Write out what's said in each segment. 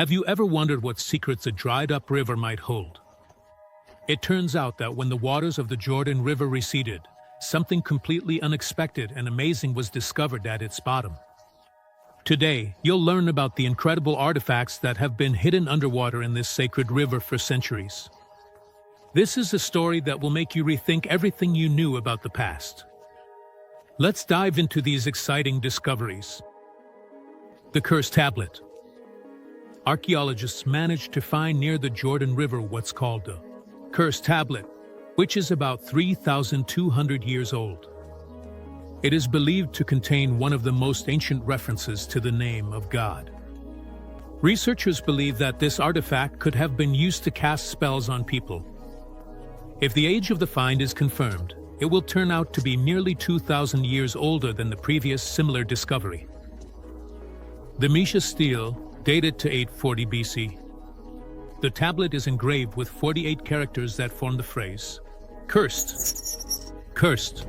Have you ever wondered what secrets a dried-up river might hold? It turns out that when the waters of the Jordan River receded, something completely unexpected and amazing was discovered at its bottom. Today, you'll learn about the incredible artifacts that have been hidden underwater in this sacred river for centuries. This is a story that will make you rethink everything you knew about the past. Let's dive into these exciting discoveries. The Cursed Tablet. Archaeologists managed to find near the Jordan River what's called a Cursed Tablet, which is about 3,200 years old. It is believed to contain one of the most ancient references to the name of God. Researchers believe that this artifact could have been used to cast spells on people. If the age of the find is confirmed, it will turn out to be nearly 2,000 years older than the previous similar discovery. The Mesha stele, dated to 840 BC. The tablet is engraved with 48 characters that form the phrase, "Cursed, cursed,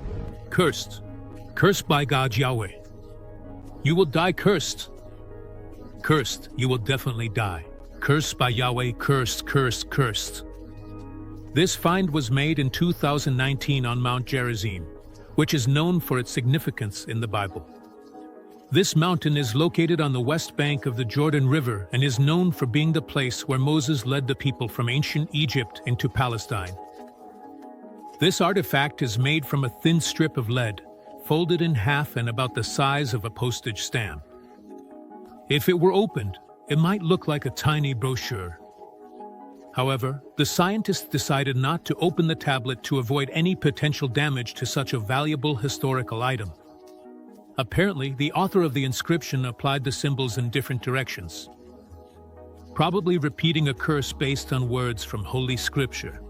cursed, cursed by God Yahweh. You will die cursed. Cursed, you will definitely die. Cursed by Yahweh, cursed, cursed, cursed." This find was made in 2019 on Mount Gerizim, which is known for its significance in the Bible. This mountain is located on the west bank of the Jordan River and is known for being the place where Moses led the people from ancient Egypt into Palestine. This artifact is made from a thin strip of lead, folded in half and about the size of a postage stamp. If it were opened, it might look like a tiny brochure. However, the scientists decided not to open the tablet to avoid any potential damage to such a valuable historical item. Apparently, the author of the inscription applied the symbols in different directions, probably repeating a curse based on words from Holy Scripture.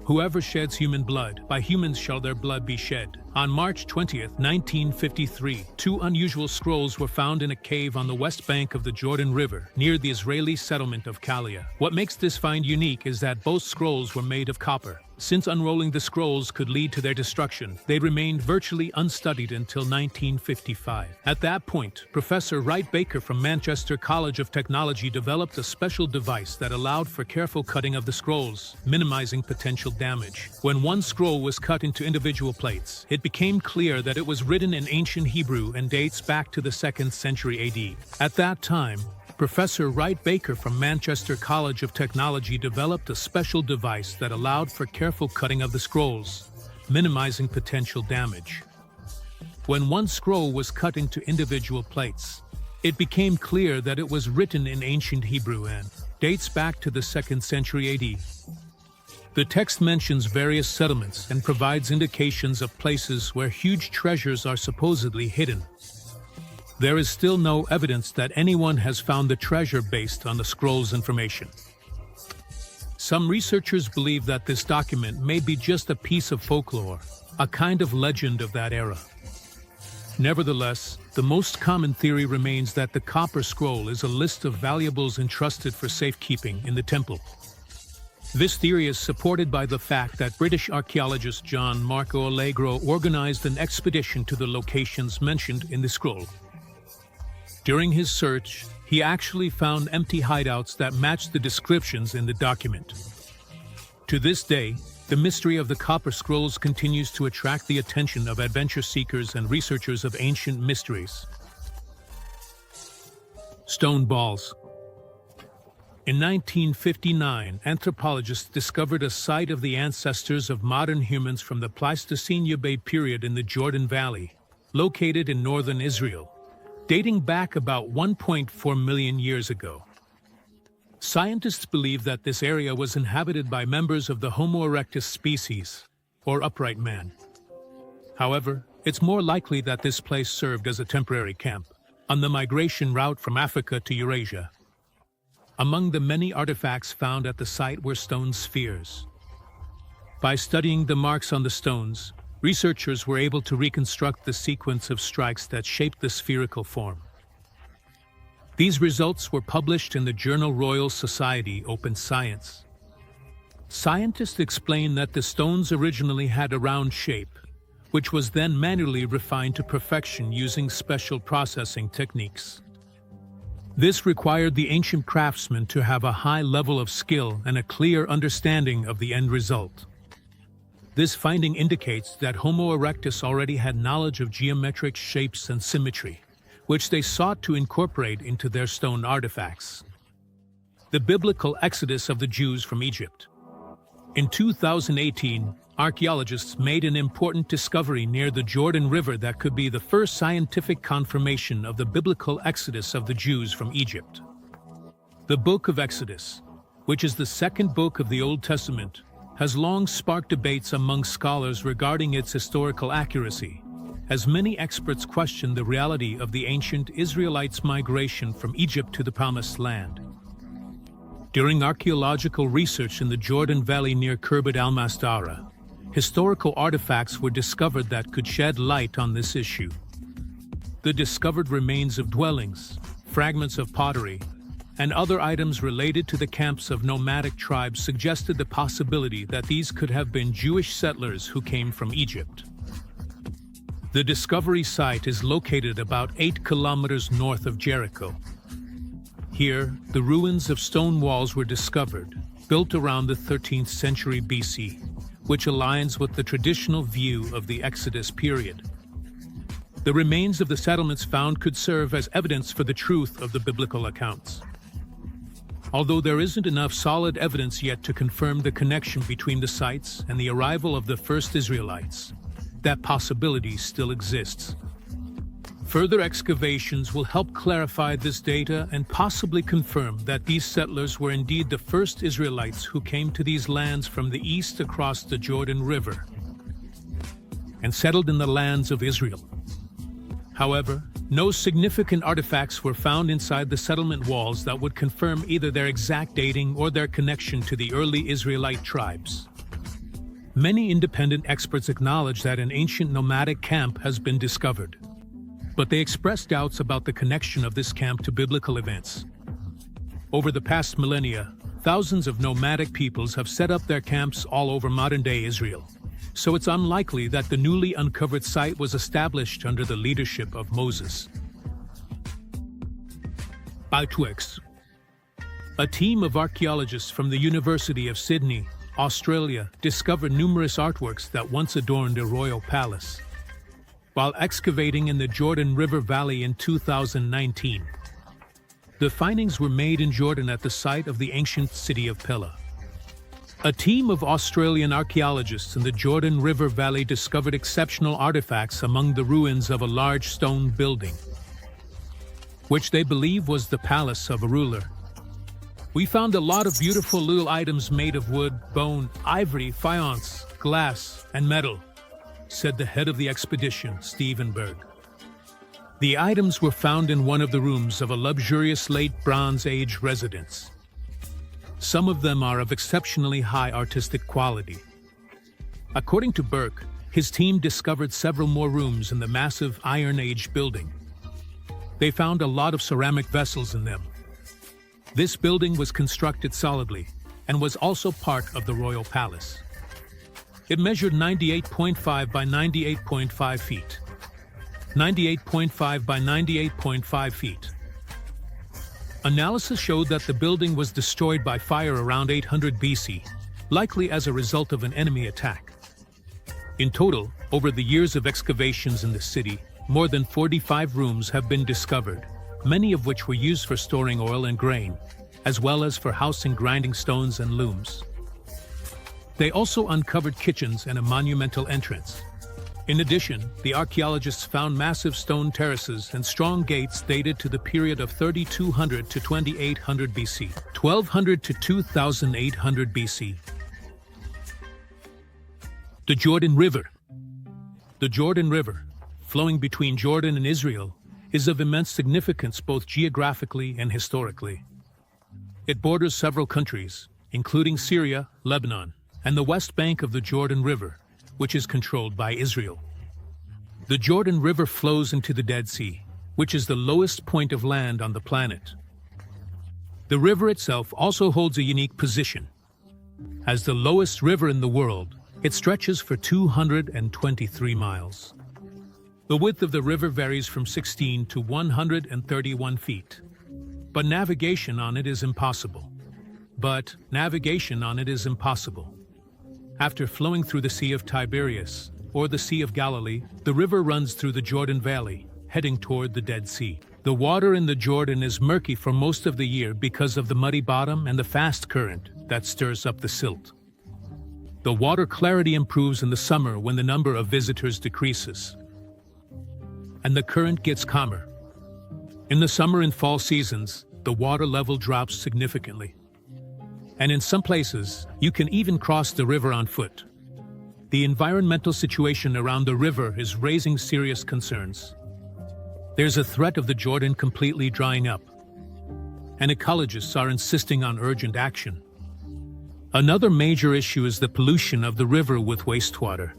"Whoever sheds human blood, by humans shall their blood be shed." On March 20th, 1953, two unusual scrolls were found in a cave on the west bank of the Jordan River, near the Israeli settlement of Kalia. What makes this find unique is that both scrolls were made of copper. Since unrolling the scrolls could lead to their destruction, they remained virtually unstudied until 1955. At that point, Professor Wright Baker from Manchester College of Technology developed a special device that allowed for careful cutting of the scrolls, minimizing potential damage. When one scroll was cut into individual plates, it became clear that it was written in ancient Hebrew and dates back to the 2nd century AD. At that time, Professor Wright Baker from Manchester College of Technology developed a special device that allowed for careful cutting of the scrolls, minimizing potential damage. When one scroll was cut into individual plates, it became clear that it was written in ancient Hebrew and dates back to the 2nd century AD. The text mentions various settlements and provides indications of places where huge treasures are supposedly hidden. There is still no evidence that anyone has found the treasure based on the scroll's information. Some researchers believe that this document may be just a piece of folklore, a kind of legend of that era. Nevertheless, the most common theory remains that the copper scroll is a list of valuables entrusted for safekeeping in the temple. This theory is supported by the fact that British archaeologist John Marco Allegro organized an expedition to the locations mentioned in the scroll. During his search, he actually found empty hideouts that matched the descriptions in the document. To this day, the mystery of the copper scrolls continues to attract the attention of adventure seekers and researchers of ancient mysteries. Stone balls. In 1959, anthropologists discovered a site of the ancestors of modern humans from the Pleistocene Bay period in the Jordan Valley, located in northern Israel, dating back about 1.4 million years ago. Scientists believe that this area was inhabited by members of the Homo erectus species, or upright man. However, it's more likely that this place served as a temporary camp on the migration route from Africa to Eurasia. Among the many artifacts found at the site were stone spheres. By studying the marks on the stones, researchers were able to reconstruct the sequence of strikes that shaped the spherical form. These results were published in the journal Royal Society Open Science. Scientists explain that the stones originally had a round shape, which was then manually refined to perfection using special processing techniques. This required the ancient craftsmen to have a high level of skill and a clear understanding of the end result. This finding indicates that Homo erectus already had knowledge of geometric shapes and symmetry, which they sought to incorporate into their stone artifacts. The biblical exodus of the Jews from Egypt. In 2018, archaeologists made an important discovery near the Jordan River that could be the first scientific confirmation of the biblical exodus of the Jews from Egypt. The Book of Exodus, which is the second book of the Old Testament, has long sparked debates among scholars regarding its historical accuracy, as many experts question the reality of the ancient Israelites' migration from Egypt to the Promised Land. During archaeological research in the Jordan Valley near Khirbet al-Masdara, historical artifacts were discovered that could shed light on this issue. The discovered remains of dwellings, fragments of pottery, and other items related to the camps of nomadic tribes suggested the possibility that these could have been Jewish settlers who came from Egypt. The discovery site is located about 8 kilometers north of Jericho. Here, the ruins of stone walls were discovered, built around the 13th century BC, which aligns with the traditional view of the Exodus period. The remains of the settlements found could serve as evidence for the truth of the biblical accounts. Although there isn't enough solid evidence yet to confirm the connection between the sites and the arrival of the first Israelites, that possibility still exists. Further excavations will help clarify this data and possibly confirm that these settlers were indeed the first Israelites who came to these lands from the east across the Jordan River and settled in the lands of Israel. However, no significant artifacts were found inside the settlement walls that would confirm either their exact dating or their connection to the early Israelite tribes. Many independent experts acknowledge that an ancient nomadic camp has been discovered, but they express doubts about the connection of this camp to biblical events. Over the past millennia, thousands of nomadic peoples have set up their camps all over modern-day Israel, so it's unlikely that the newly uncovered site was established under the leadership of Moses. WowFacts. A team of archaeologists from the University of Sydney, Australia, discovered numerous artworks that once adorned a royal palace. While excavating in the Jordan River Valley in 2019, the findings were made in Jordan at the site of the ancient city of Pella. A team of Australian archaeologists in the Jordan River Valley discovered exceptional artifacts among the ruins of a large stone building, which they believe was the palace of a ruler. We found a lot of beautiful little items made of wood, bone, ivory, faience, glass, and metal, said the head of the expedition, Stephen Berg. The items were found in one of the rooms of a luxurious late Bronze Age residence. Some of them are of exceptionally high artistic quality. According to Burke, his team discovered several more rooms in the massive Iron Age building. They found a lot of ceramic vessels in them. This building was constructed solidly and was also part of the royal palace. It measured 98.5 by 98.5 feet. 98.5 by 98.5 feet. Analysis showed that the building was destroyed by fire around 800 BC, likely as a result of an enemy attack. In total, over the years of excavations in the city, more than 45 rooms have been discovered, many of which were used for storing oil and grain, as well as for housing grinding stones and looms. They also uncovered kitchens and a monumental entrance. In addition, the archaeologists found massive stone terraces and strong gates dated to the period of 3200 to 2800 BC, 1200 to 2800 BC. The Jordan River. The Jordan River, flowing between Jordan and Israel, is of immense significance both geographically and historically. It borders several countries, including Syria, Lebanon, and the west bank of the Jordan River, which is controlled by Israel. The Jordan River flows into the Dead Sea, which is the lowest point of land on the planet. The river itself also holds a unique position. As the lowest river in the world, it stretches for 223 miles. The width of the river varies from 16 to 131 feet. but navigation on it is impossible. After flowing through the Sea of Tiberias, or the Sea of Galilee, the river runs through the Jordan Valley, heading toward the Dead Sea. The water in the Jordan is murky for most of the year because of the muddy bottom and the fast current that stirs up the silt. The water clarity improves in the summer when the number of visitors decreases, and the current gets calmer. In the summer and fall seasons, the water level drops significantly. And in some places, you can even cross the river on foot. The environmental situation around the river is raising serious concerns. There's a threat of the Jordan completely drying up, and ecologists are insisting on urgent action. Another major issue is the pollution of the river with wastewater.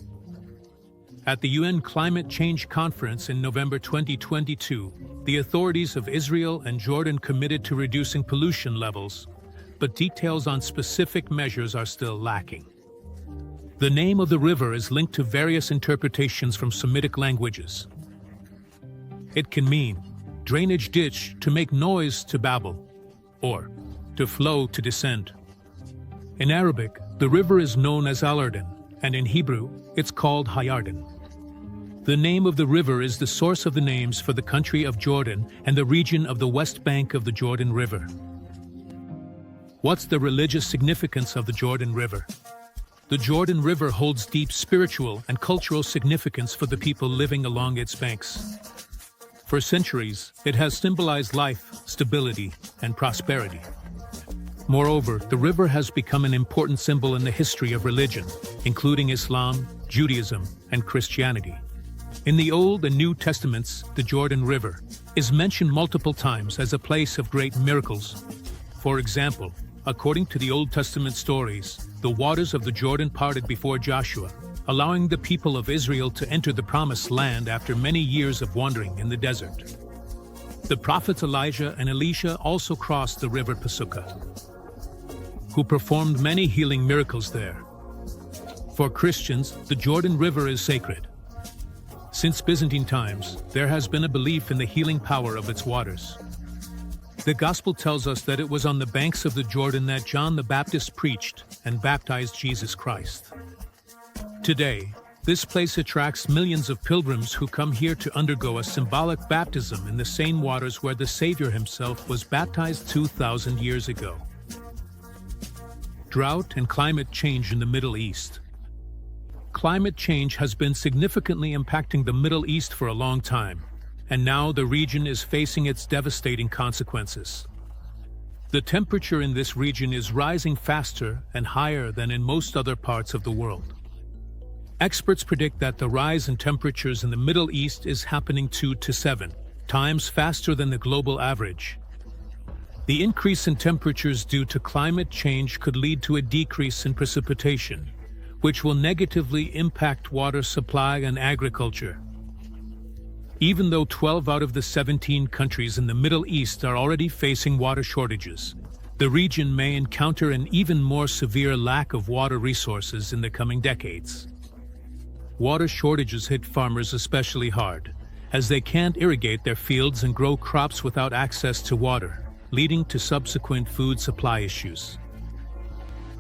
At the UN Climate Change Conference in November 2022, the authorities of Israel and Jordan committed to reducing pollution levels, but details on specific measures are still lacking. The name of the river is linked to various interpretations from Semitic languages. It can mean drainage ditch to make noise to babble, or to flow to descend. In Arabic, the river is known as Al-Ardan, and in Hebrew, it's called Hayarden. The name of the river is the source of the names for the country of Jordan and the region of the west bank of the Jordan River. What's the religious significance of the Jordan River? The Jordan River holds deep spiritual and cultural significance for the people living along its banks. For centuries, it has symbolized life, stability, and prosperity. Moreover, the river has become an important symbol in the history of religion, including Islam, Judaism, and Christianity. In the Old and New Testaments, the Jordan River is mentioned multiple times as a place of great miracles. For example, according to the Old Testament stories, the waters of the Jordan parted before Joshua, allowing the people of Israel to enter the Promised Land after many years of wandering in the desert. The prophets Elijah and Elisha also crossed the river Pasuka, who performed many healing miracles there. For Christians, the Jordan River is sacred. Since Byzantine times, there has been a belief in the healing power of its waters. The Gospel tells us that it was on the banks of the Jordan that John the Baptist preached and baptized Jesus Christ. Today, this place attracts millions of pilgrims who come here to undergo a symbolic baptism in the same waters where the Savior himself was baptized 2,000 years ago. Drought and climate change in the Middle East. Climate change has been significantly impacting the Middle East for a long time, and now the region is facing its devastating consequences. The temperature in this region is rising faster and higher than in most other parts of the world. Experts predict that the rise in temperatures in the Middle East is happening 2 to 7 times faster than the global average. The increase in temperatures due to climate change could lead to a decrease in precipitation, which will negatively impact water supply and agriculture. Even though 12 out of the 17 countries in the Middle East are already facing water shortages, the region may encounter an even more severe lack of water resources in the coming decades. Water shortages hit farmers especially hard, as they can't irrigate their fields and grow crops without access to water, leading to subsequent food supply issues.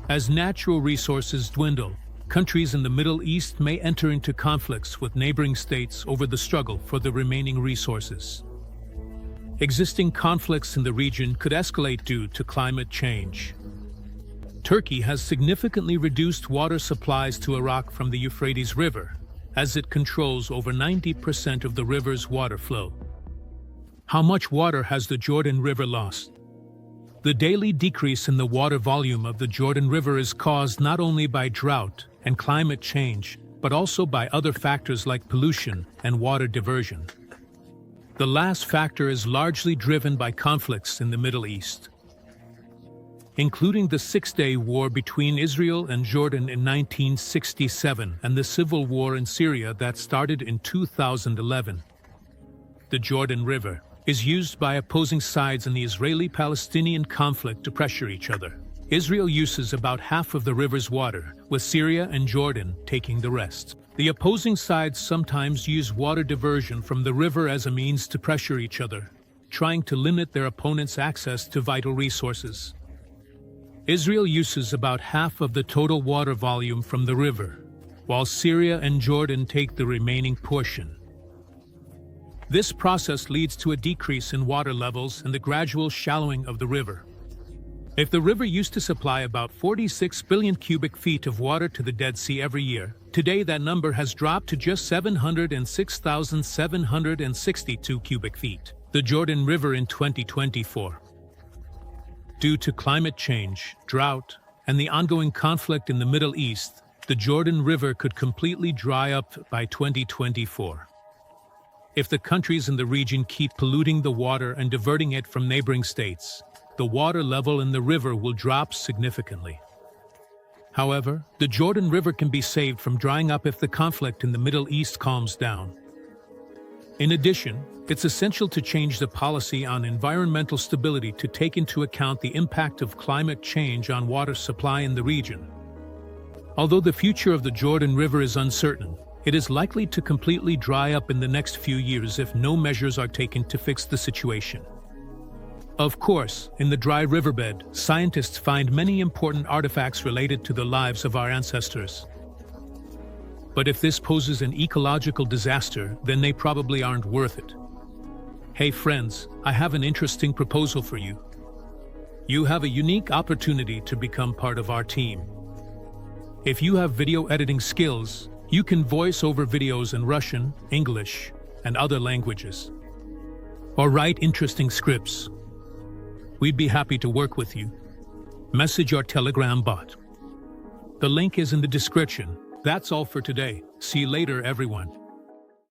As natural resources dwindle, countries in the Middle East may enter into conflicts with neighboring states over the struggle for the remaining resources. Existing conflicts in the region could escalate due to climate change. Turkey has significantly reduced water supplies to Iraq from the Euphrates River, as it controls over 90% of the river's water flow. How much water has the Jordan River lost? The daily decrease in the water volume of the Jordan River is caused not only by drought and climate change, but also by other factors like pollution and water diversion. The last factor is largely driven by conflicts in the Middle East, including the Six-Day War between Israel and Jordan in 1967 and the civil war in Syria that started in 2011. The Jordan River is used by opposing sides in the Israeli-Palestinian conflict to pressure each other. Israel uses about half of the river's water, with Syria and Jordan taking the rest. The opposing sides sometimes use water diversion from the river as a means to pressure each other, trying to limit their opponent's access to vital resources. Israel uses about half of the total water volume from the river, while Syria and Jordan take the remaining portion. This process leads to a decrease in water levels and the gradual shallowing of the river. If the river used to supply about 46 billion cubic feet of water to the Dead Sea every year, today that number has dropped to just 706,762 cubic feet. The Jordan River in 2024. Due to climate change, drought, and the ongoing conflict in the Middle East, the Jordan River could completely dry up by 2024. If the countries in the region keep polluting the water and diverting it from neighboring states, the water level in the river will drop significantly. However, the Jordan River can be saved from drying up if the conflict in the Middle East calms down. In addition, it's essential to change the policy on environmental stability to take into account the impact of climate change on water supply in the region. Although the future of the Jordan River is uncertain, it is likely to completely dry up in the next few years if no measures are taken to fix the situation. Of course, in the dry riverbed, scientists find many important artifacts related to the lives of our ancestors. But if this poses an ecological disaster, then they probably aren't worth it. Hey friends, I have an interesting proposal for you. You have a unique opportunity to become part of our team. If you have video editing skills, you can voice over videos in Russian, English, and other languages. Or write interesting scripts. We'd be happy to work with you. Message our Telegram bot. The link is in the description. That's all for today. See you later, everyone.